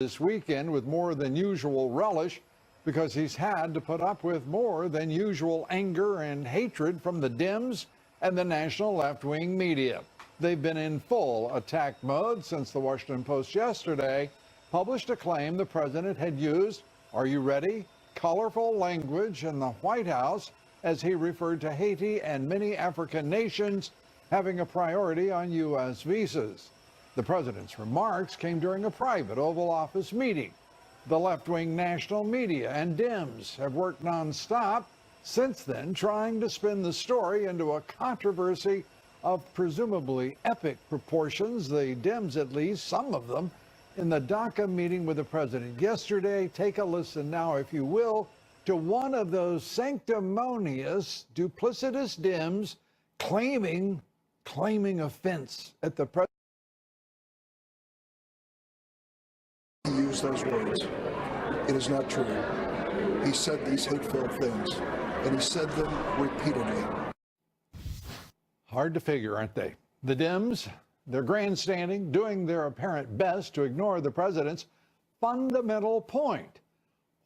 this weekend with more than usual relish because he's had to put up with more than usual anger and hatred from the Dems and the national left-wing media. They've been in full attack mode since the Washington Post yesterday published a claim the president had used, are you ready, colorful language in the White House as he referred to Haiti and many African nations having a priority on U.S. visas. The president's remarks came during a private Oval Office meeting. The left-wing national media and Dems have worked nonstop since then, trying to spin the story into a controversy of presumably epic proportions. The Dems, at least some of them, in the DACA meeting with the president yesterday. Take a listen now, if you will, to one of those sanctimonious, duplicitous Dems claiming offense at the president. He used those words. It is not true. He said these hate-filled things, and he said them repeatedly. Hard to figure, aren't they? The Dems, they're grandstanding, doing their apparent best to ignore the president's fundamental point.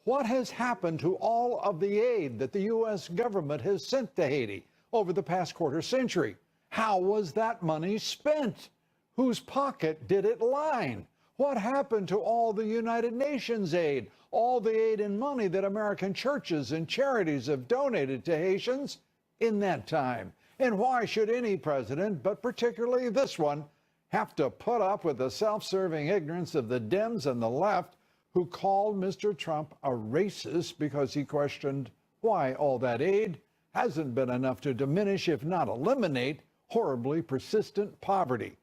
What has happened to all of the aid that the U.S. government has sent to Haiti over the past quarter century? How was that money spent? Whose pocket did it line? What happened to all the United Nations aid, all the aid and money that American churches and charities have donated to Haitians in that time? And why should any president, but particularly this one, have to put up with the self-serving ignorance of the Dems and the left who called Mr. Trump a racist because he questioned why all that aid hasn't been enough to diminish, if not eliminate, horribly persistent poverty?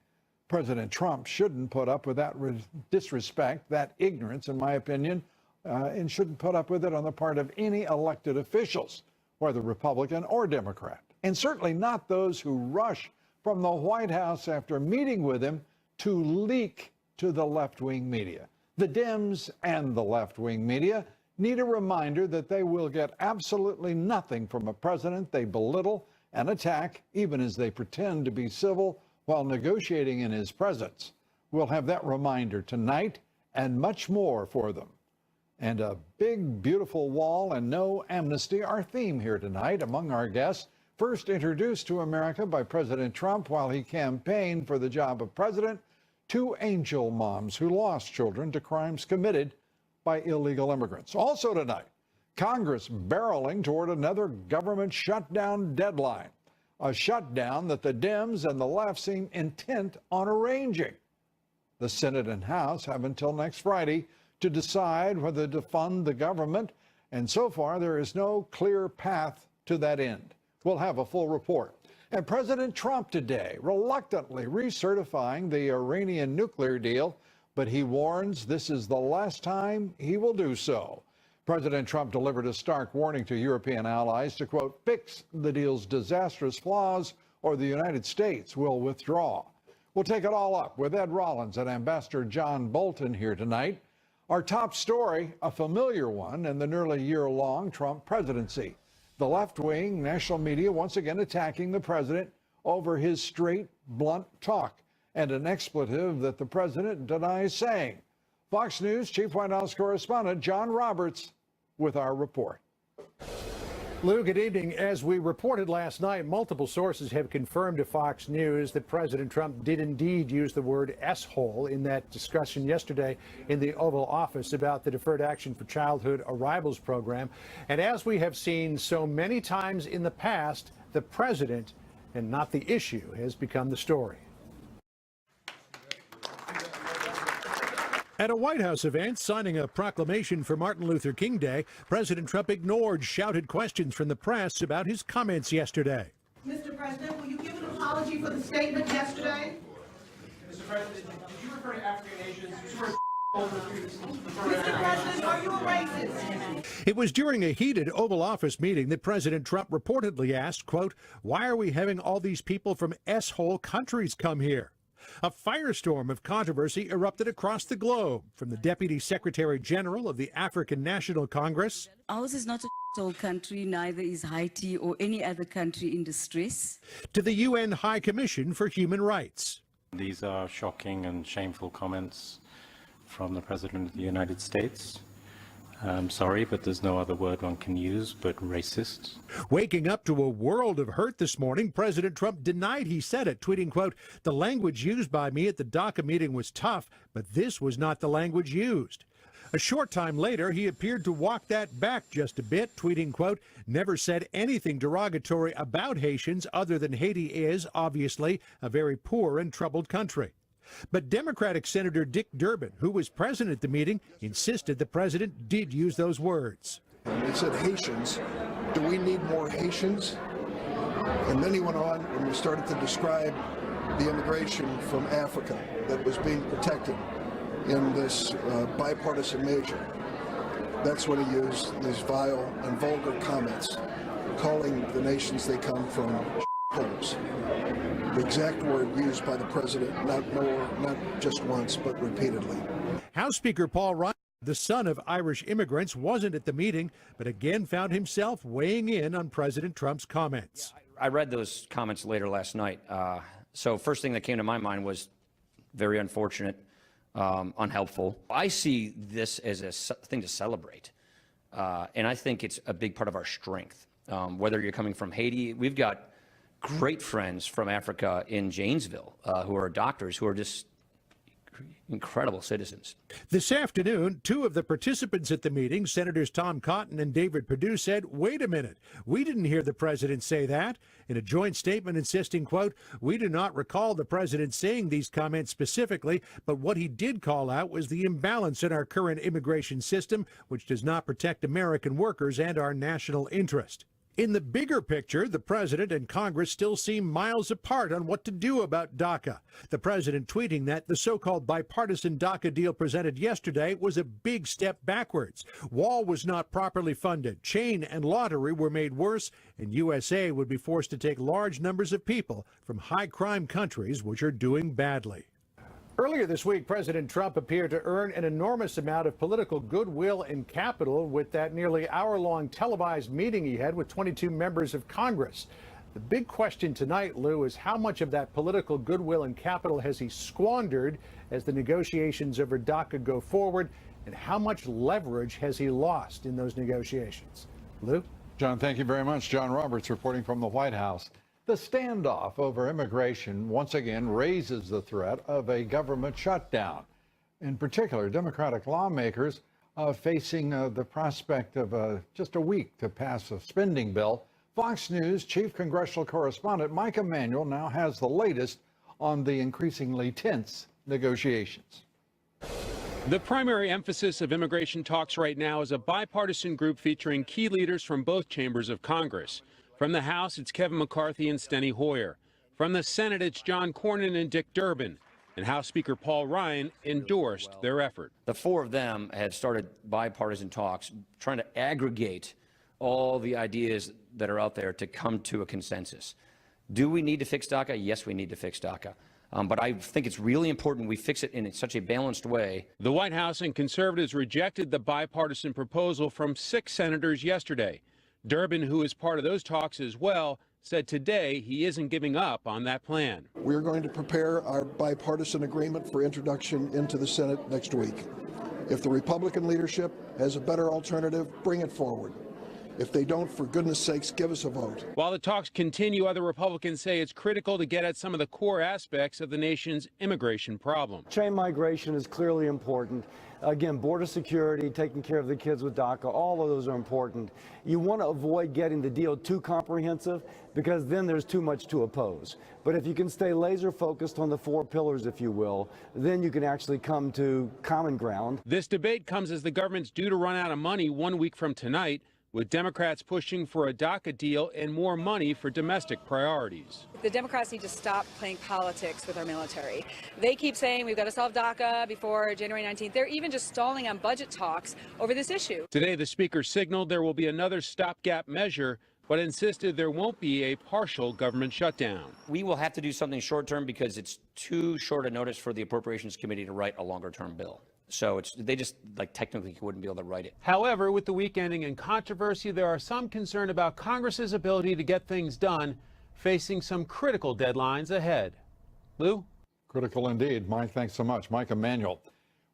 President Trump shouldn't put up with that disrespect, that ignorance, in my opinion, and shouldn't put up with it on the part of any elected officials, whether Republican or Democrat, and certainly not those who rush from the White House after meeting with him to leak to the left-wing media. The Dems and the left-wing media need a reminder that they will get absolutely nothing from a president they belittle and attack, even as they pretend to be civil while negotiating in his presence. We'll have that reminder tonight and much more for them. And a big, beautiful wall and no amnesty, our theme here tonight. Among our guests, first introduced to America by President Trump while he campaigned for the job of president, two angel moms who lost children to crimes committed by illegal immigrants. Also tonight, Congress barreling toward another government shutdown deadline, a shutdown that the Dems and the left seem intent on arranging. The Senate and House have until next Friday to decide whether to fund the government, and so far there is no clear path to that end. We'll have a full report. And President Trump today reluctantly recertifying the Iranian nuclear deal, but he warns this is the last time he will do so. President Trump delivered a stark warning to European allies to, quote, fix the deal's disastrous flaws or the United States will withdraw. We'll take it all up with Ed Rollins and Ambassador John Bolton here tonight. Our top story, a familiar one in the nearly year-long Trump presidency. The left-wing national media once again attacking the president over his straight, blunt talk and an expletive that the president denies saying. Fox News Chief White House correspondent John Roberts with our report. Lou, good evening. As we reported last night, multiple sources have confirmed to Fox News that President Trump did indeed use the word S-hole in that discussion yesterday in the Oval Office about the Deferred Action for Childhood Arrivals program. And as we have seen so many times in the past, the president and not the issue has become the story. At a White House event signing a proclamation for Martin Luther King Day, President Trump ignored shouted questions from the press about his comments yesterday. Mr. President, will you give an apology for the statement yesterday? Mr. President, did you refer to African nations? Mr. President, are you a racist? It was during a heated Oval Office meeting that President Trump reportedly asked, quote, why are we having all these people from S-hole countries come here? A firestorm of controversy erupted across the globe, from the Deputy Secretary General of the African National Congress. Ours is not a old country, neither is Haiti or any other country in distress. To the UN High Commission for Human Rights. These are shocking and shameful comments from the President of the United States. I'm sorry, but there's no other word one can use but racist. Waking up to a world of hurt this morning, President Trump denied he said it, tweeting, quote, "The language used by me at the DACA meeting was tough, but this was not the language used." A short time later, he appeared to walk that back just a bit, tweeting, quote, "Never said anything derogatory about Haitians other than Haiti is, obviously, a very poor and troubled country." But Democratic Senator Dick Durbin, who was present at the meeting, insisted the president did use those words. He said Haitians. Do we need more Haitians? And then he went on and we started to describe the immigration from Africa that was being protected in this bipartisan measure. That's when he used these vile and vulgar comments, calling the nations they come from holes. The exact word used by the president, not just once, but repeatedly. House Speaker Paul Ryan, the son of Irish immigrants, wasn't at the meeting, but again found himself weighing in on President Trump's comments. I read those comments later last night. So first thing that came to my mind was very unfortunate, unhelpful. I see this as a thing to celebrate. And I think it's a big part of our strength. Whether you're coming from Haiti, we've got great friends from Africa in Janesville who are doctors who are just incredible citizens. This afternoon, two of the participants at the meeting, Senators Tom Cotton and David Perdue, said, "Wait a minute, we didn't hear the president say that," in a joint statement insisting, quote, "We do not recall the president saying these comments specifically, but what he did call out was the imbalance in our current immigration system, which does not protect American workers and our national interest." In the bigger picture, the president and Congress still seem miles apart on what to do about DACA. The president tweeting that the so-called bipartisan DACA deal presented yesterday was a big step backwards. Wall was not properly funded, chain and lottery were made worse, and USA would be forced to take large numbers of people from high-crime countries which are doing badly. Earlier this week, President Trump appeared to earn an enormous amount of political goodwill and capital with that nearly hour-long televised meeting he had with 22 members of Congress. The big question tonight, Lou, is how much of that political goodwill and capital has he squandered as the negotiations over DACA go forward, and how much leverage has he lost in those negotiations? Lou? John, thank you very much. John Roberts reporting from the White House. The standoff over immigration once again raises the threat of a government shutdown. In particular, Democratic lawmakers facing the prospect of just a week to pass a spending bill. Fox News chief congressional correspondent Mike Emanuel now has the latest on the increasingly tense negotiations. The primary emphasis of immigration talks right now is a bipartisan group featuring key leaders from both chambers of Congress. From the House, it's Kevin McCarthy and Steny Hoyer. From the Senate, it's John Cornyn and Dick Durbin. And House Speaker Paul Ryan endorsed their effort. The four of them have started bipartisan talks, trying to aggregate all the ideas that are out there to come to a consensus. Do we need to fix DACA? Yes, we need to fix DACA. But I think it's really important we fix it in such a balanced way. The White House and conservatives rejected the bipartisan proposal from 6 senators yesterday. Durbin, who is part of those talks as well, said today he isn't giving up on that plan. We're going to prepare our bipartisan agreement for introduction into the Senate next week. If the Republican leadership has a better alternative, bring it forward. If they don't, for goodness sakes, give us a vote. While the talks continue, other Republicans say it's critical to get at some of the core aspects of the nation's immigration problem. Chain migration is clearly important. Again, border security, taking care of the kids with DACA, all of those are important. You want to avoid getting the deal too comprehensive because then there's too much to oppose. But if you can stay laser focused on the 4 pillars, if you will, then you can actually come to common ground. This debate comes as the government's due to run out of money 1 week from tonight, with Democrats pushing for a DACA deal and more money for domestic priorities. The Democrats need to stop playing politics with our military. They keep saying we've got to solve DACA before January 19th. They're even just stalling on budget talks over this issue. Today, the speaker signaled there will be another stopgap measure, but insisted there won't be a partial government shutdown. We will have to do something short term because it's too short a notice for the Appropriations Committee to write a longer term bill. So they just technically wouldn't be able to write it. However, with the week ending in controversy, there are some concern about Congress's ability to get things done, facing some critical deadlines ahead. Lou? Critical indeed. Mike, thanks so much. Mike Emanuel.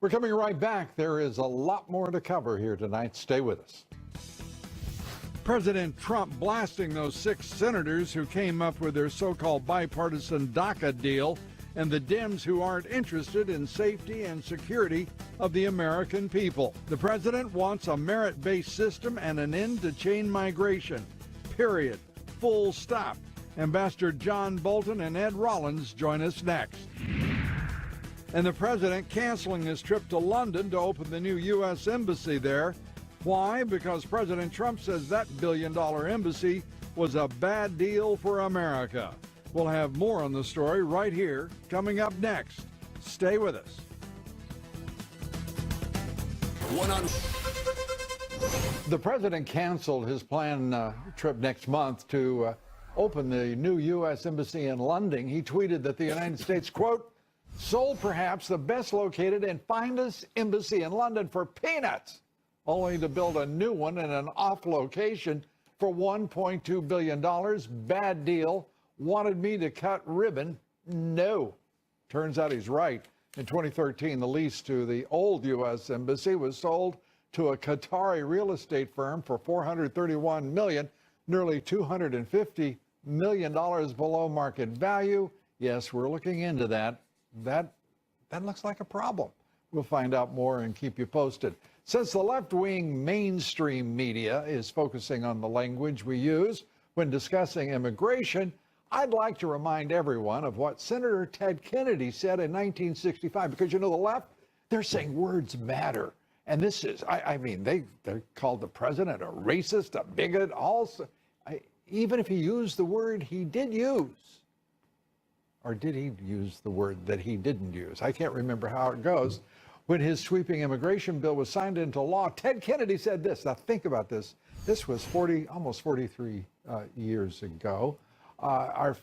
We're coming right back. There is a lot more to cover here tonight. Stay with us. President Trump blasting those 6 senators who came up with their so-called bipartisan DACA deal and the Dems who aren't interested in safety and security of the American people. The president wants a merit-based system and an end to chain migration. Period. Full stop. Ambassador John Bolton and Ed Rollins join us next. And the president canceling his trip to London to open the new U.S. embassy there. Why? Because President Trump says that billion-dollar embassy was a bad deal for America. We'll have more on the story right here, coming up next. Stay with us. The president canceled his planned trip next month to open the new U.S. embassy in London. He tweeted that the United States, quote, sold perhaps the best located and finest embassy in London for peanuts, only to build a new one in an off location for $1.2 billion. Bad deal. Wanted me to cut ribbon. No. Turns out he's right. In 2013, the lease to the old U.S. embassy was sold to a Qatari real estate firm for $431 million, nearly $250 million below market value. Yes, we're looking into that. That looks like a problem. We'll find out more and keep you posted. Since the left-wing mainstream media is focusing on the language we use when discussing immigration, I'd like to remind everyone of what Senator Ted Kennedy said in 1965, because, you know, the left, they're saying words matter. And this is, I mean, they called the president a racist, a bigot, also. Even if he used the word he did use. Or did he use the word that he didn't use? I can't remember how it goes. When his sweeping immigration bill was signed into law, Ted Kennedy said this. Now think about this. This was almost 43 years ago. Our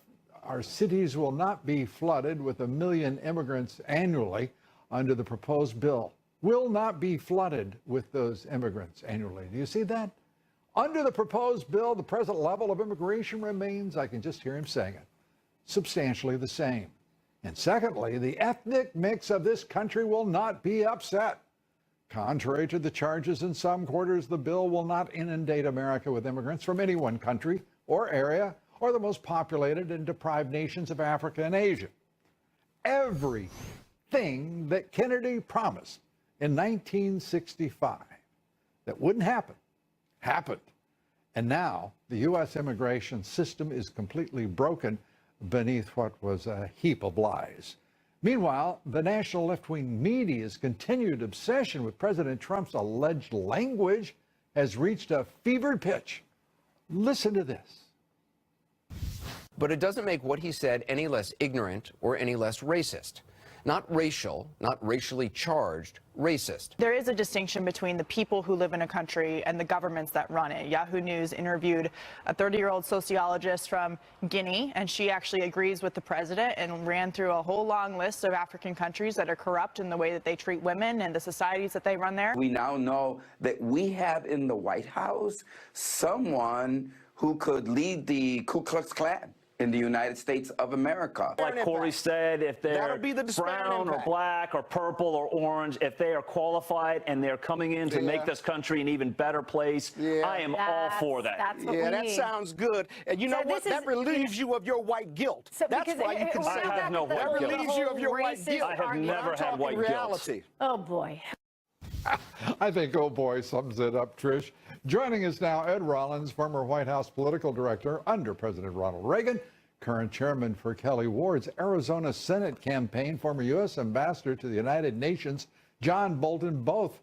cities will not be flooded with 1 million immigrants annually under the proposed bill. Will not be flooded with those immigrants annually. Do you see that? Under the proposed bill, the present level of immigration remains, I can just hear him saying it, substantially the same. And secondly, the ethnic mix of this country will not be upset. Contrary to the charges in some quarters, the bill will not inundate America with immigrants from any one country or area or the most populated and deprived nations of Africa and Asia. Everything that Kennedy promised in 1965 that wouldn't happen, happened. And now the U.S. immigration system is completely broken beneath what was a heap of lies. Meanwhile, the national left-wing media's continued obsession with President Trump's alleged language has reached a fevered pitch. Listen to this. But it doesn't make what he said any less ignorant or any less racist. Not racial, not racially charged, racist. There is a distinction between the people who live in a country and the governments that run it. Yahoo News interviewed a 30-year-old sociologist from Guinea, and she actually agrees with the president and ran through a whole long list of African countries that are corrupt in the way that they treat women and the societies that they run there. We now know that we have in the White House someone who could lead the Ku Klux Klan in the United States of America. Like Corey said, if they're brown or black or purple or orange, if they are qualified and they're coming in to make this country an even better place, I am all for that. That's what we need. That sounds good. And you know what? That relieves you of your white guilt. So that's why you can say I have no white guilt. That relieves you of your white guilt. I have never had white guilt. Oh, boy. I think, oh boy, sums it up, Trish. Joining us now, Ed Rollins, former White House political director under President Ronald Reagan, current chairman for Kelly Ward's Arizona Senate campaign, former U.S. ambassador to the United Nations, John Bolton, both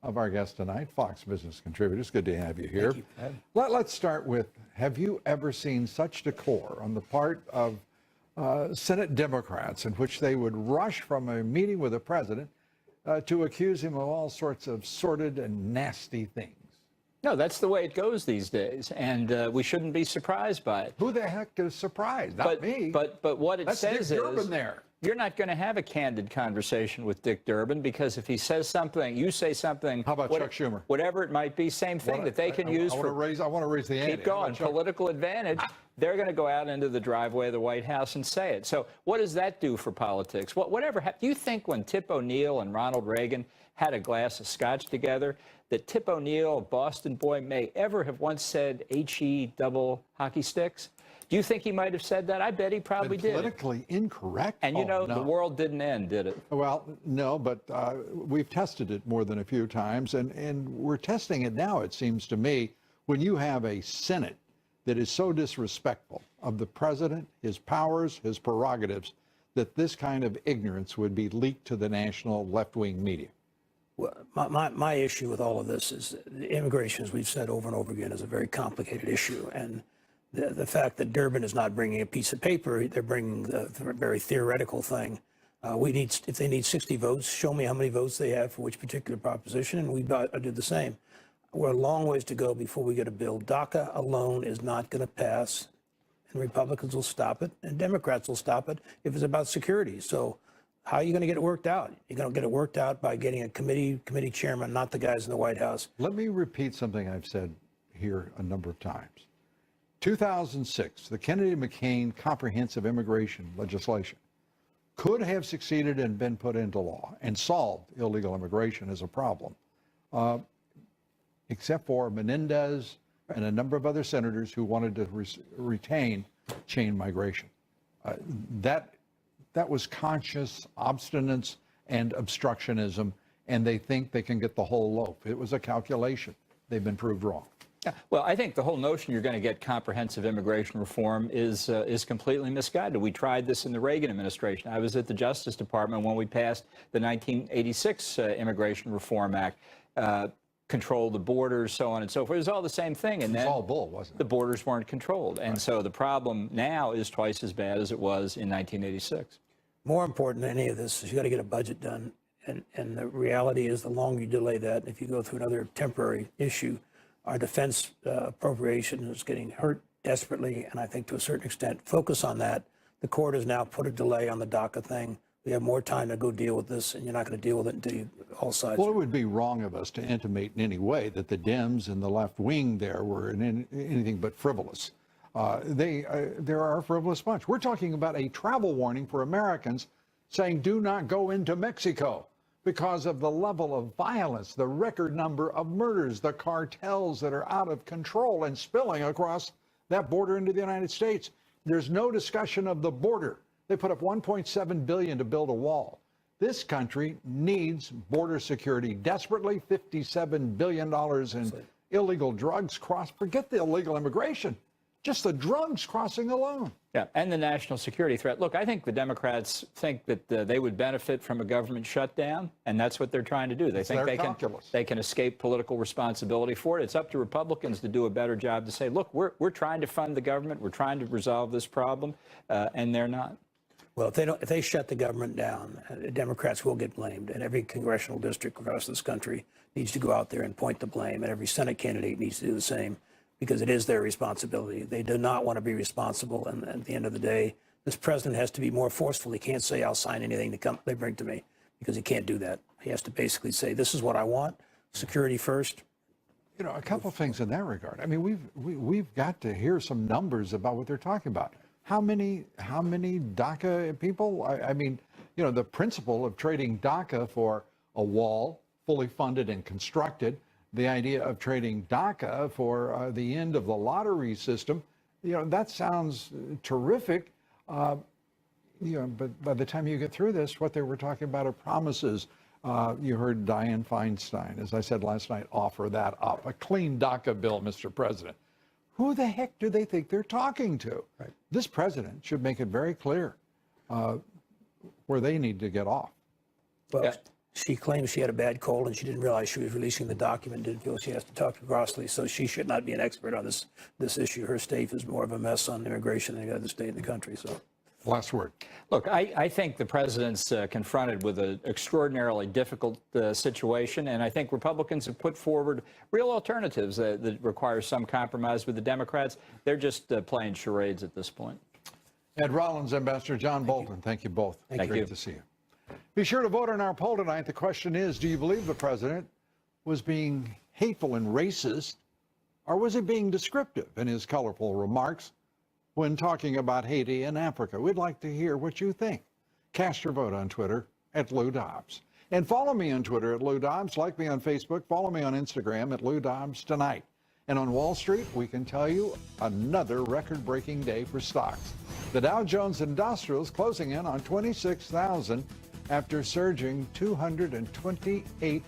of our guests tonight, Fox Business contributors. Good to have you here. Thank you, Ed. Let's start with, have you ever seen such decor on the part of Senate Democrats in which they would rush from a meeting with the president to accuse him of all sorts of sordid and nasty things? No, that's the way it goes these days, and we shouldn't be surprised by it. Who the heck is surprised? Not me. But what it says Dick is Durbin there. You're not going to have a candid conversation with Dick Durbin, because if he says something, you say something. How about Chuck Schumer? Whatever it might be, same thing that they can use for. I want to raise the ante. Keep going. Political advantage. they're going to go out into the driveway of the White House and say it. So what does that do for politics? Do you think when Tip O'Neill and Ronald Reagan had a glass of scotch together, that Tip O'Neill, a Boston boy, may ever have once said H-E double hockey sticks? Do you think he might have said that? I bet he probably did. Politically incorrect? And you know, no. The world didn't end, did it? Well, no, but we've tested it more than a few times, and we're testing it now, it seems to me, when you have a Senate that is so disrespectful of the president, his powers, his prerogatives, that this kind of ignorance would be leaked to the national left-wing media. Well, my issue with all of this is immigration, as we've said over and over again, is a very complicated issue. And the fact that Durbin is not bringing a piece of paper, they're bringing the very theoretical thing. If they need 60 votes, show me how many votes they have for which particular proposition, and we do the same. We're a long ways to go before we get a bill. DACA alone is not going to pass, and Republicans will stop it, and Democrats will stop it if it's about security. So how are you going to get it worked out? You're going to get it worked out by getting a committee chairman, not the guys in the White House. Let me repeat something I've said here a number of times. 2006, the Kennedy-McCain comprehensive immigration legislation could have succeeded and been put into law and solved illegal immigration as a problem, except for Menendez and a number of other senators who wanted to retain chain migration. That was conscious obstinance and obstructionism, and they think they can get the whole loaf. It was a calculation. They've been proved wrong. Yeah, well, I think the whole notion you're going to get comprehensive immigration reform is completely misguided. We tried this in the Reagan administration. I was at the Justice Department when we passed the 1986 Immigration Reform Act, control the borders, so on and so forth. It was all the same thing. And it was then all bull, wasn't it? The borders weren't controlled. And so the problem now is twice as bad as it was in 1986. More important than any of this is you got to get a budget done. And the reality is the longer you delay that, if you go through another temporary issue, our defense appropriation is getting hurt desperately, and I think to a certain extent, focus on that. The court has now put a delay on the DACA thing. We have more time to go deal with this, and you're not going to deal with it until all sides. Well, it would be wrong of us to intimate in any way that the Dems and the left wing there were anything but frivolous. There are a frivolous bunch. We're talking about a travel warning for Americans saying do not go into Mexico because of the level of violence, the record number of murders, the cartels that are out of control and spilling across that border into the United States. There's no discussion of the border. They put up $1.7 billion to build a wall. This country needs border security desperately. $57 billion in illegal drugs crossed. Forget the illegal immigration. Just the drugs crossing alone. Yeah, and the national security threat. Look, I think the Democrats think that they would benefit from a government shutdown, and that's what they're trying to do. They think they can escape political responsibility for it. It's up to Republicans to do a better job to say, look, we're trying to fund the government, we're trying to resolve this problem, and they're not. Well, if they shut the government down, Democrats will get blamed, and every congressional district across this country needs to go out there and point the blame, and every Senate candidate needs to do the same, because it is their responsibility. They do not want to be responsible, and at the end of the day, this president has to be more forceful. He can't say, I'll sign anything they bring to me, because he can't do that. He has to basically say, this is what I want, security first. You know, a couple of things in that regard. I mean, we've got to hear some numbers about what they're talking about. How many DACA people? I mean, you know, the principle of trading DACA for a wall, fully funded and constructed, the idea of trading DACA for the end of the lottery system, you know, that sounds terrific. You know, but by the time you get through this, what they were talking about are promises. You heard Dianne Feinstein, as I said last night, offer that up. A clean DACA bill, Mr. President. Who the heck do they think they're talking to? Right. This president should make it very clear where they need to get off. Well, yeah. She claims she had a bad cold and she didn't realize she was releasing the document, didn't feel she has to talk to Grossley, so she should not be an expert on this issue. Her state is more of a mess on immigration than any other state in the country. So, last word. Look, I think the president's confronted with an extraordinarily difficult situation, and I think Republicans have put forward real alternatives that require some compromise with the Democrats. They're just playing charades at this point. Ed Rollins, Ambassador John Bolton, thank you both. Thank you. Great to see you. Be sure to vote on our poll tonight. The question is, do you believe the president was being hateful and racist, or was he being descriptive in his colorful remarks? when talking about Haiti and Africa. We'd like to hear what you think. Cast your vote on Twitter at Lou Dobbs. And follow me on Twitter at Lou Dobbs. Like me on Facebook. Follow me on Instagram at Lou Dobbs Tonight. And on Wall Street, we can tell you another record-breaking day for stocks. The Dow Jones Industrials closing in on 26,000 after surging 228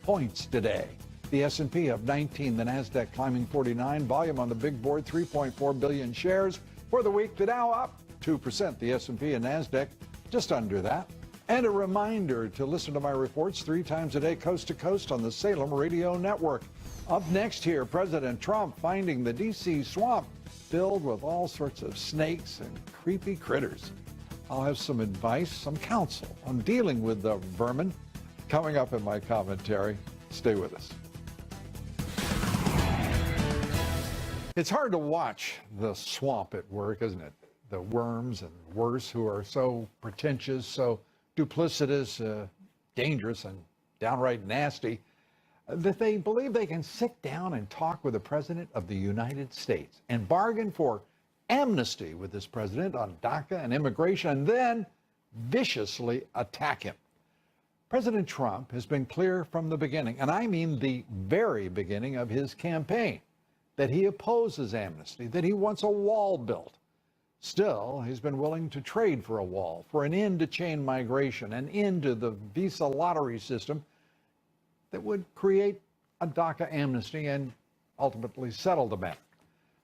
points today. The S&P up 19, the Nasdaq climbing 49. Volume on the big board, 3.4 billion shares. For the week, the Dow up 2%. The S&P and Nasdaq just under that. And a reminder to listen to my reports 3 times a day, coast to coast on the Salem Radio Network. Up next here, President Trump finding the D.C. swamp filled with all sorts of snakes and creepy critters. I'll have some advice, some counsel on dealing with the vermin coming up in my commentary. Stay with us. It's hard to watch the swamp at work, isn't it? The worms and worse who are so pretentious, so duplicitous, dangerous, and downright nasty that they believe they can sit down and talk with the President of the United States and bargain for amnesty with this president on DACA and immigration and then viciously attack him. President Trump has been clear from the beginning, and I mean the very beginning of his campaign, that he opposes amnesty, that he wants a wall built. Still, he's been willing to trade for a wall, for an end to chain migration, an end to the visa lottery system that would create a DACA amnesty and ultimately settle the matter.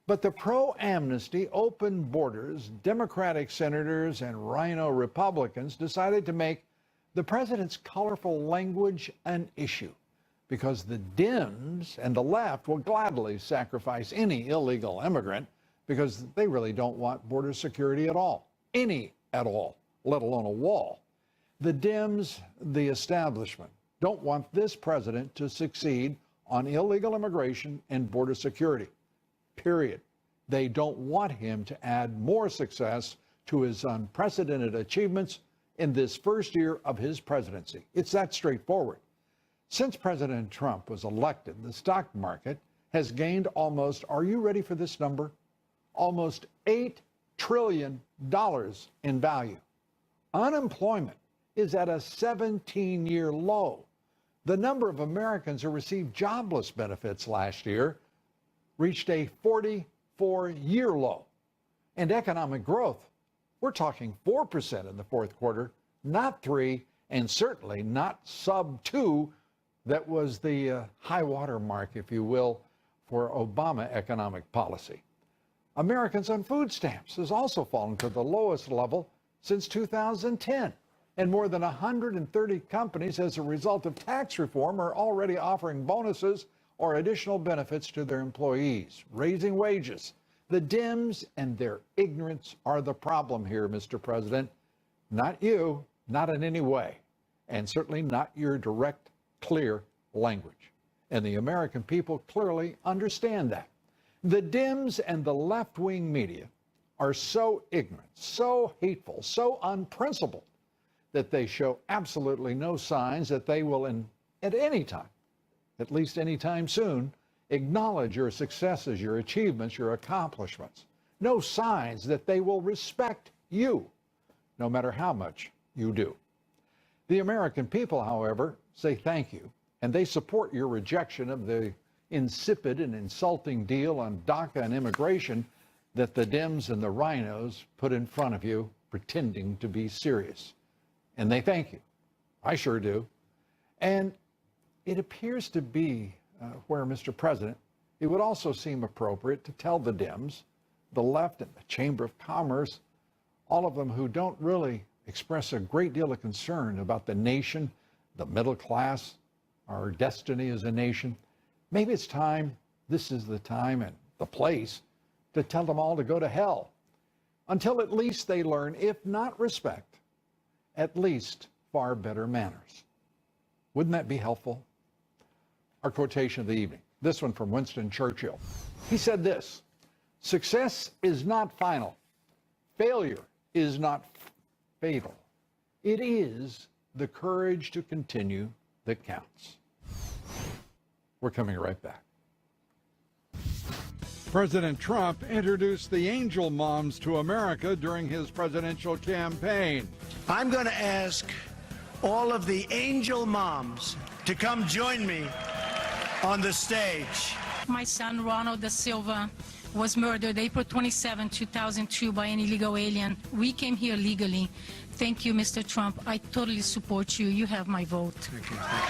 But the pro-amnesty, open borders, Democratic senators and rhino Republicans decided to make the president's colorful language an issue because the Dems and the left will gladly sacrifice any illegal immigrant because they really don't want border security at all, any at all, let alone a wall. The Dems, the establishment, don't want this president to succeed on illegal immigration and border security, period. They don't want him to add more success to his unprecedented achievements in this first year of his presidency. It's that straightforward. Since President Trump was elected, the stock market has gained almost, are you ready for this number? Almost $8 trillion in value. Unemployment is at a 17-year low. The number of Americans who received jobless benefits last year reached a 44-year low. And economic growth, we're talking 4% in the fourth quarter, not 3%, and certainly not sub-2%. That was the high water mark, if you will, for Obama economic policy. Americans on food stamps has also fallen to the lowest level since 2010. And more than 130 companies, as a result of tax reform, are already offering bonuses or additional benefits to their employees, raising wages. The Dems and their ignorance are the problem here, Mr. President. Not you, not in any way, and certainly not your direct, clear language. And the American people clearly understand that. The Dems and the left-wing media are so ignorant, so hateful, so unprincipled, that they show absolutely no signs that they will, at any time, at least any time soon, acknowledge your successes, your achievements, your accomplishments. No signs that they will respect you, no matter how much you do. The American people, however, say thank you, and they support your rejection of the insipid and insulting deal on DACA and immigration that the Dems and the rhinos put in front of you, pretending to be serious. And they thank you. I sure do. And it appears to be where, Mr. President, it would also seem appropriate to tell the Dems, the left, and the Chamber of Commerce, all of them who don't really express a great deal of concern about the nation, the middle class, our destiny as a nation. Maybe it's time, this is the time and the place, to tell them all to go to hell, until at least they learn, if not respect, at least far better manners. Wouldn't that be helpful? Our quotation of the evening, this one from Winston Churchill. He said this: "Success is not final. Failure is not fatal. It is the courage to continue that counts." We're coming right back. President Trump introduced the angel moms to America during his presidential campaign. I'm going to ask all of the angel moms to come join me on the stage. My son, Ronald da Silva, was murdered April 27, 2002 by an illegal alien. We came here legally. Thank you, Mr. Trump. I totally support you. You have my vote.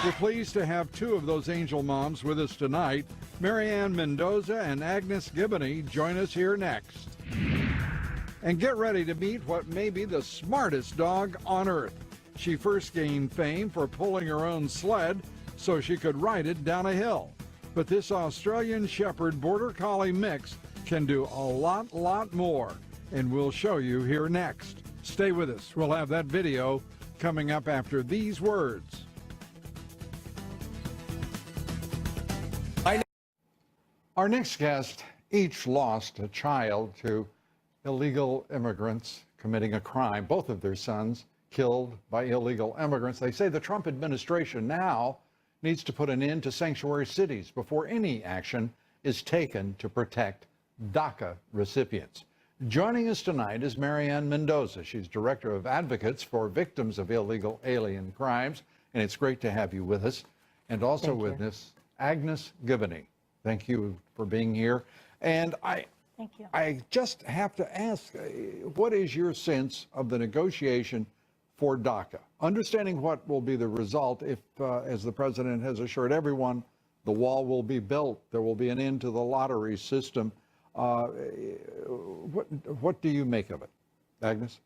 We're pleased to have two of those angel moms with us tonight. Marianne Mendoza and Agnes Giboney join us here next. And get ready to meet what may be the smartest dog on earth. She first gained fame for pulling her own sled so she could ride it down a hill. But this Australian Shepherd Border Collie mix can do a lot more, and we'll show you here next. Stay with us. We'll have that video coming up after these words. Our next guest each lost a child to illegal immigrants committing a crime. Both of their sons killed by illegal immigrants. They say the Trump administration now needs to put an end to sanctuary cities before any action is taken to protect DACA recipients. Joining us tonight is Marianne Mendoza. She's Director of Advocates for Victims of Illegal Alien Crimes, and it's great to have you with us. And also with us, Agnes Giboney. Thank you for being here. And Thank you. I just have to ask, what is your sense of the negotiation for DACA? Understanding what will be the result if, as the president has assured everyone, the wall will be built, there will be an end to the lottery system. What do you make of it, Agnes?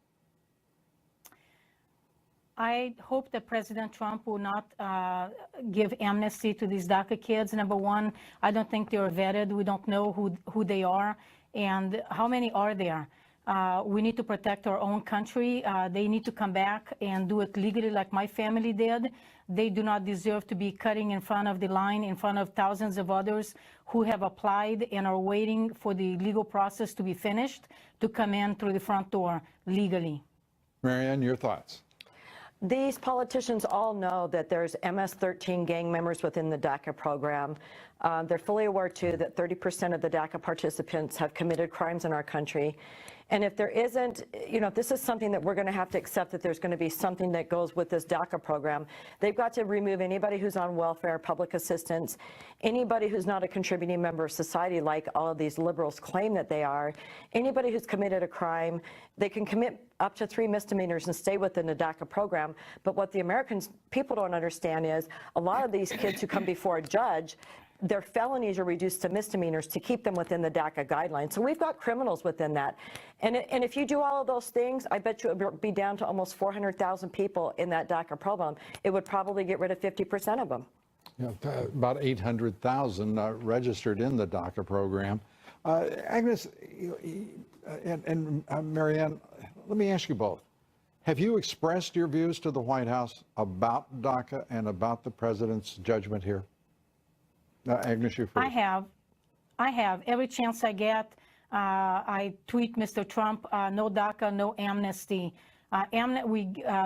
I hope that President Trump will not give amnesty to these DACA kids. Number one, I don't think they are vetted. We don't know who they are and how many are there. We need to protect our own country. They need to come back and do it legally like my family did. They do not deserve to be cutting in front of the line in front of thousands of others who have applied and are waiting for the legal process to be finished to come in through the front door legally. Marianne, your thoughts? These politicians all know that there's MS-13 gang members within the DACA program. They're fully aware, too, that 30% of the DACA participants have committed crimes in our country. And if there isn't, if this is something that we're going to have to accept, that there's going to be something that goes with this DACA program, they've got to remove anybody who's on welfare, public assistance, anybody who's not a contributing member of society like all of these liberals claim that they are, anybody who's committed a crime. They can commit up to 3 misdemeanors and stay within the DACA program. But what the American people don't understand is a lot of these kids who come before a judge, their felonies are reduced to misdemeanors to keep them within the DACA guidelines. So we've got criminals within that. And if you do all of those things, I bet you it would be down to almost 400,000 people in that DACA program. It would probably get rid of 50% of them. Yeah, about 800,000 registered in the DACA program. Agnes and Marianne, let me ask you both. Have you expressed your views to the White House about DACA and about the president's judgment here? Agnes, you first. I have. Every chance I get, I tweet Mr. Trump, no DACA, no amnesty.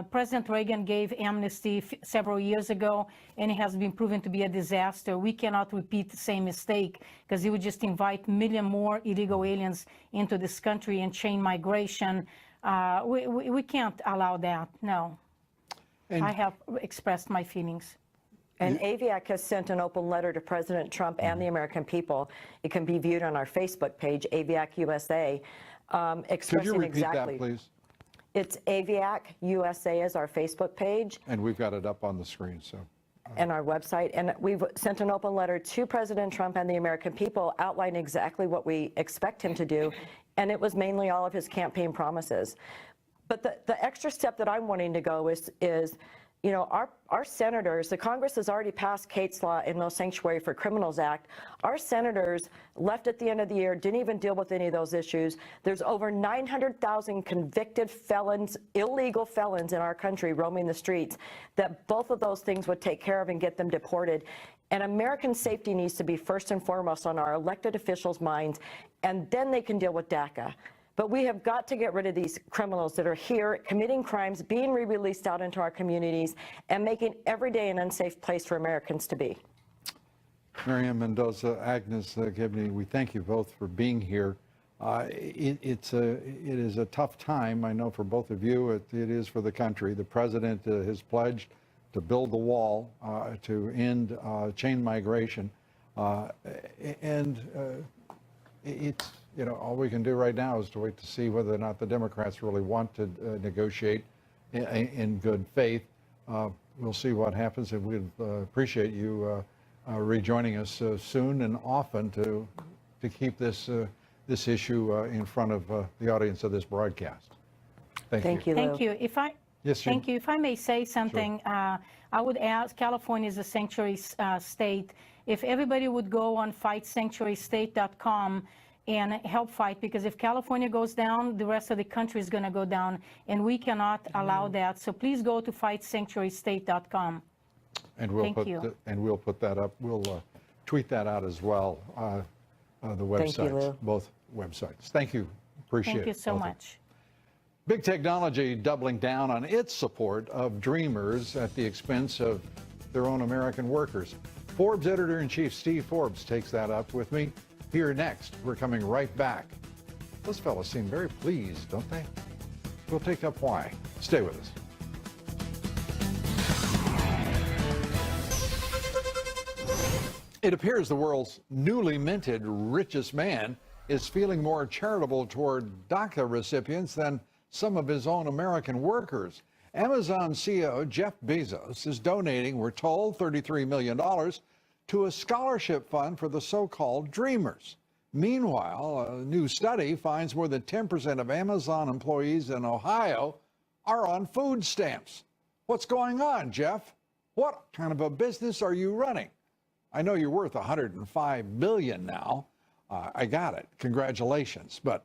President Reagan gave amnesty several years ago, and it has been proven to be a disaster. We cannot repeat the same mistake because it would just invite a million more illegal aliens into this country and chain migration. We can't allow that, no. And I have expressed my feelings. And AVIAC has sent an open letter to President Trump and the American people. It can be viewed on our Facebook page, AVIAC USA, expressing Could you repeat exactly. that, please? It's AVIAC USA is our Facebook page. And we've got it up on the screen, so. And our website. And we've sent an open letter to President Trump and the American people outlining exactly what we expect him to do. And it was mainly all of his campaign promises. But the extra step that I'm wanting to go is our senators, the Congress has already passed Kate's Law and No Sanctuary for Criminals Act. Our senators left at the end of the year, didn't even deal with any of those issues. There's over 900,000 convicted felons, illegal felons in our country roaming the streets, that both of those things would take care of and get them deported. And American safety needs to be first and foremost on our elected officials' minds, and then they can deal with DACA. But we have got to get rid of these criminals that are here committing crimes, being re-released out into our communities, and making every day an unsafe place for Americans to be. Miriam Mendoza, Agnes Gibney, we thank you both for being here. It is a tough time, I know, for both of you. It is for the country. The president has pledged to build the wall, to end chain migration. It's, you know, all we can do right now is to wait to see whether or not the Democrats really want to negotiate in good faith. We'll see what happens, and we'd appreciate you rejoining us soon and often to keep this this issue in front of the audience of this broadcast. Thank you. Thank you. If I Yes, thank you. If I may say something, I would ask. California is a sanctuary state. If everybody would go on fightsanctuarystate.com and help fight, because if California goes down, the rest of the country is going to go down, and we cannot allow that. So please go to fightsanctuarystate.com. And we'll put that up. We'll tweet that out as well. The websites, Thank you, Lou. both websites. Thank you. Appreciate it. Thank you so much. Big technology doubling down on its support of dreamers at the expense of their own American workers. Forbes editor-in-chief Steve Forbes takes that up with me here next. We're coming right back. Those fellows seem very pleased, don't they? We'll take up why. Stay with us. It appears the world's newly minted richest man is feeling more charitable toward DACA recipients than some of his own American workers. Amazon CEO Jeff Bezos is donating, we're told, $33 million to a scholarship fund for the so-called dreamers. Meanwhile, a new study finds more than 10% of Amazon employees in Ohio are on food stamps. What's going on, Jeff? What kind of a business are you running? I know you're worth $105 billion now. I got it. Congratulations. But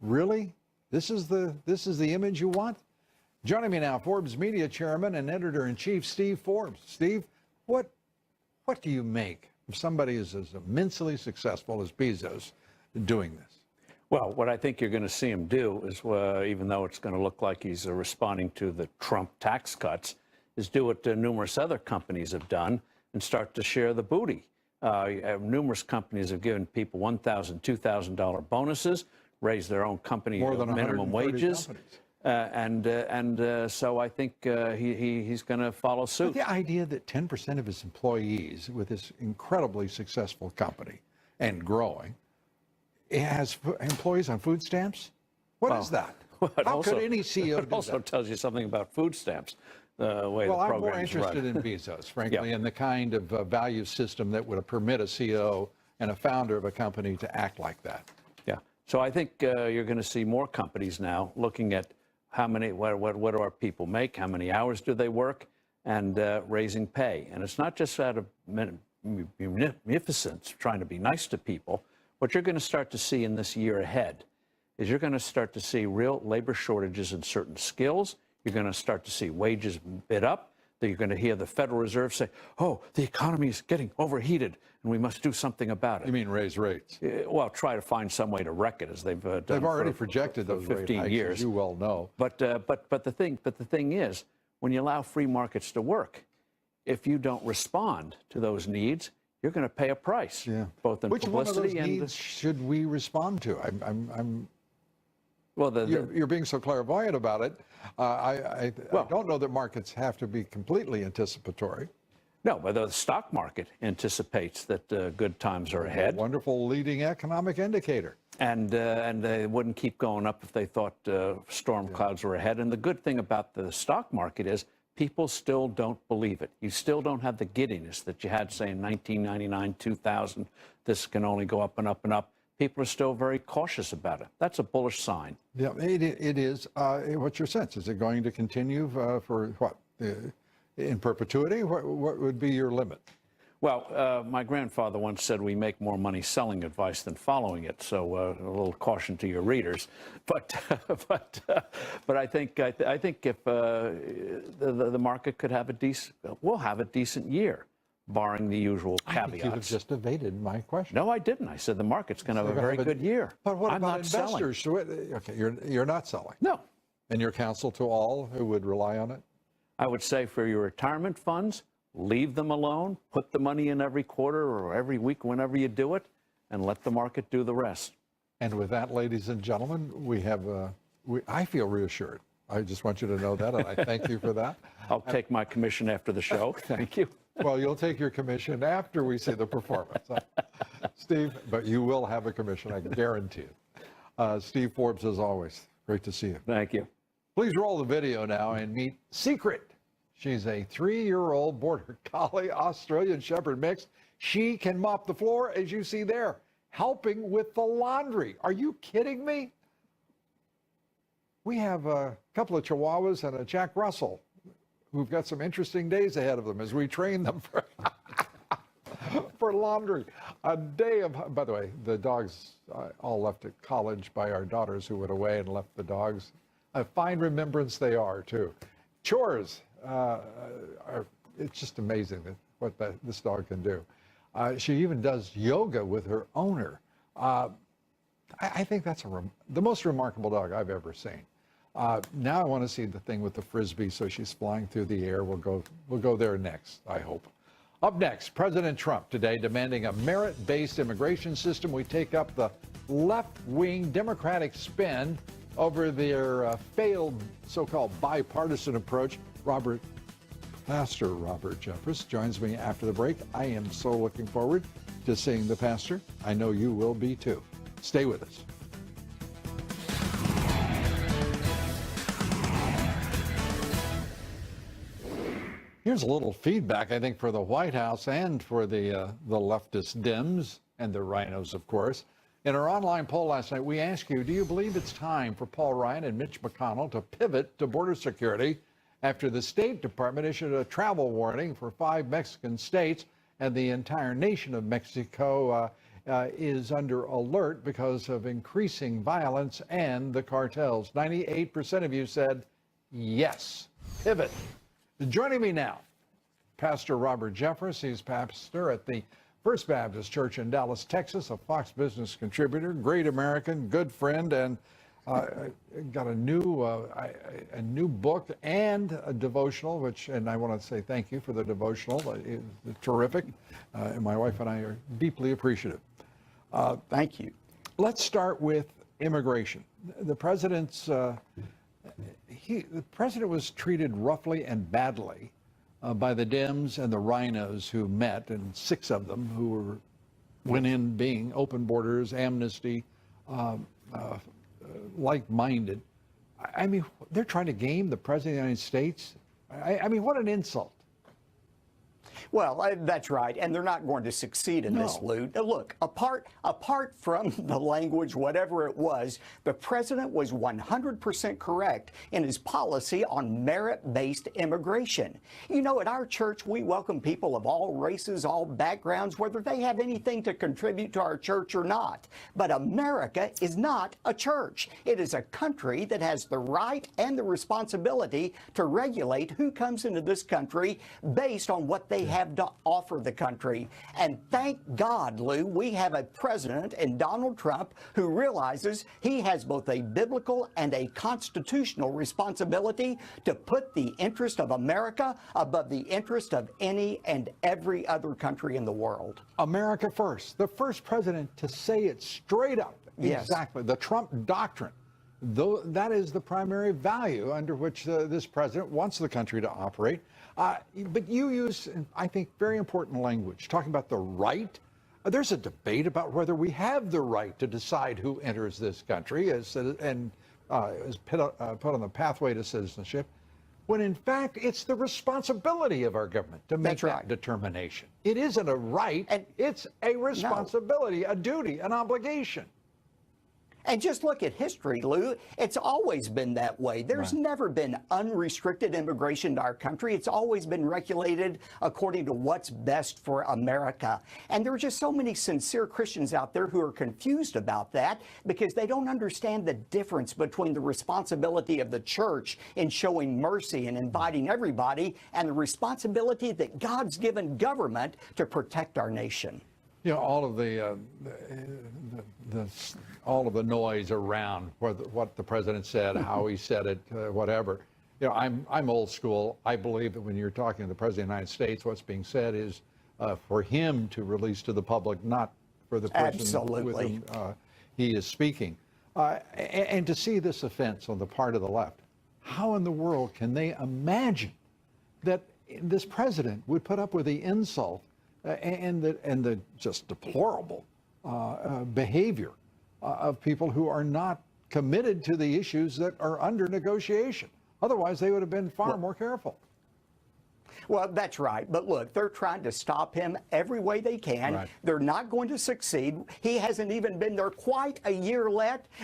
really, this is the image you want? Joining me now, Forbes Media Chairman and Editor-in-Chief Steve Forbes. Steve, what do you make of somebody as immensely successful as Bezos doing this? Well, what I think you're going to see him do is, even though it's going to look like he's responding to the Trump tax cuts, is do what numerous other companies have done and start to share the booty. Numerous companies have given people $1,000, $2,000 bonuses, raised their own company minimum wages. So I think he's going to follow suit. But the idea that 10% of his employees with this incredibly successful company and growing has employees on food stamps? What is that? How could any CEO do that? It also tells you something about food stamps. The way the I'm more program's interested run. in Bezos, frankly, and the kind of value system that would permit a CEO and a founder of a company to act like that. Yeah. So I think you're going to see more companies now looking at how many, what do our people make, how many hours do they work, and raising pay. And it's not just out of munificence, trying to be nice to people. What you're going to start to see in this year ahead is you're going to start to see real labor shortages in certain skills. You're going to start to see wages bid up. You're going to hear the Federal Reserve say, oh, the economy is getting overheated and we must do something about it. You mean raise rates? Well, try to find some way to wreck it, as they've done. They've already projected those 15 rate years. hikes, as you well know. But the thing is, when you allow free markets to work, if you don't respond to those needs, you're going to pay a price. Yeah. Both in Which publicity one of those and needs should we respond to? Well, you're being so clairvoyant about it. I don't know that markets have to be completely anticipatory. No, but the stock market anticipates that good times are ahead. A wonderful leading economic indicator. And they wouldn't keep going up if they thought storm clouds were ahead. And the good thing about the stock market is people still don't believe it. You still don't have the giddiness that you had, say, in 1999, 2000. This can only go up and up and up. People are still very cautious about it. That's a bullish sign. Yeah, it is. What's your sense? Is it going to continue for what? In perpetuity? What would be your limit? Well, my grandfather once said we make more money selling advice than following it. So a little caution to your readers. But I think if the market could have we'll have a decent year, barring the usual caveats. I think you have just evaded my question. No, I didn't. I said the market's going to have a very good year. But what I'm about not selling. investors? Okay, you're not selling. No. And your counsel to all who would rely on it? I would say for your retirement funds, leave them alone, put the money in every quarter or every week whenever you do it, and let the market do the rest. And with that, ladies and gentlemen, I feel reassured. I just want you to know that, and I thank you for that. I'll take my commission after the show. Thank you. Well, you'll take your commission after we see the performance. Steve, but you will have a commission, I guarantee it. Steve Forbes, as always, great to see you. Thank you. Please roll the video now and meet Secret. She's a 3-year-old Border Collie Australian Shepherd mix. She can mop the floor, as you see there, helping with the laundry. Are you kidding me? We have a couple of Chihuahuas and a Jack Russell who've got some interesting days ahead of them as we train them for, for laundry. A day of, by the way, the dogs all left at college by our daughters who went away and left the dogs. A fine remembrance they are, too. Chores, it's just amazing what this dog can do. She even does yoga with her owner. I think that's the most remarkable dog I've ever seen. Now I want to see the thing with the Frisbee, so she's flying through the air. We'll go there next, I hope. Up next, President Trump today demanding a merit-based immigration system. We take up the left-wing Democratic spin over their failed so-called bipartisan approach. Pastor Robert Jeffress joins me after the break. I am so looking forward to seeing the pastor. I know you will be too. Stay with us. Here's a little feedback, I think, for the White House and for the leftist Dems and the rhinos, of course. In our online poll last night, we asked you, do you believe it's time for Paul Ryan and Mitch McConnell to pivot to border security after the State Department issued a travel warning for 5 Mexican states and the entire nation of Mexico is under alert because of increasing violence and the cartels? 98% of you said yes, pivot. Joining me now, Pastor Robert Jeffress. He's pastor at the First Baptist Church in Dallas, Texas, a Fox Business contributor, great American, good friend, and got a new book and a devotional, and I want to say thank you for the devotional. It's terrific. And my wife and I are deeply appreciative. Thank you. Let's start with immigration. The president's the president was treated roughly and badly by the Dems and the rhinos who met, and 6 of them who went in being open borders, amnesty, like-minded. I mean, they're trying to game the president of the United States. I mean, what an insult. Well, that's right, and they're not going to succeed in this, Lou. Look, apart from the language, whatever it was, the president was 100% correct in his policy on merit-based immigration. You know, at our church, we welcome people of all races, all backgrounds, whether they have anything to contribute to our church or not. But America is not a church. It is a country that has the right and the responsibility to regulate who comes into this country based on what they have to offer the country. And thank God, Lou, we have a president in Donald Trump who realizes he has both a biblical and a constitutional responsibility to put the interest of America above the interest of any and every other country in the world. America first. The first president to say it straight up. Yes. Exactly. The Trump doctrine. Though that is the primary value under which this president wants the country to operate. But you use, I think, very important language, talking about the right. There's a debate about whether we have the right to decide who enters this country and is put on the pathway to citizenship, when in fact it's the responsibility of our government to make that determination. It isn't a right, it's a responsibility, a duty, an obligation. And just look at history, Lou. It's always been that way. There's never been unrestricted immigration to our country. It's always been regulated according to what's best for America. And there are just so many sincere Christians out there who are confused about that because they don't understand the difference between the responsibility of the church in showing mercy and inviting everybody and the responsibility that God's given government to protect our nation. You know, all of the noise around what the president said, how he said it, whatever. you know, I'm old school. I believe that when you're talking to the President of the United States, what's being said is for him to release to the public, not for the person with whom he is speaking. And to see this offense on the part of the left, how in the world can they imagine that this president would put up with the insult and the just deplorable behavior of people who are not committed to the issues that are under negotiation? Otherwise, they would have been far more careful. Well, that's right. But look, they're trying to stop him every way they can. Right. They're not going to succeed. He hasn't even been there quite a year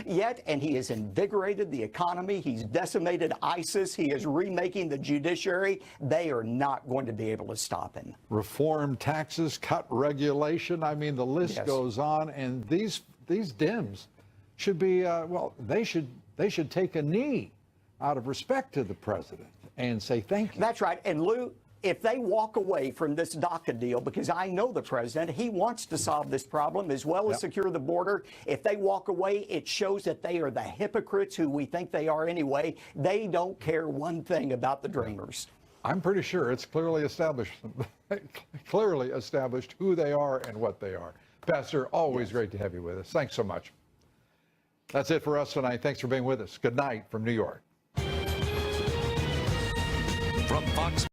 yet, and he has invigorated the economy. He's decimated ISIS. He is remaking the judiciary. They are not going to be able to stop him. Reform taxes, cut regulation. I mean, the list goes on. And these Dems should be, well, they should take a knee out of respect to the president and say thank you. That's right. And Lou, if they walk away from this DACA deal, because I know the president, he wants to solve this problem as well as secure the border. If they walk away, it shows that they are the hypocrites who we think they are anyway. They don't care one thing about the dreamers. I'm pretty sure it's clearly established who they are and what they are. Pastor, always great to have you with us. Thanks so much. That's it for us tonight. Thanks for being with us. Good night from New York. From Fox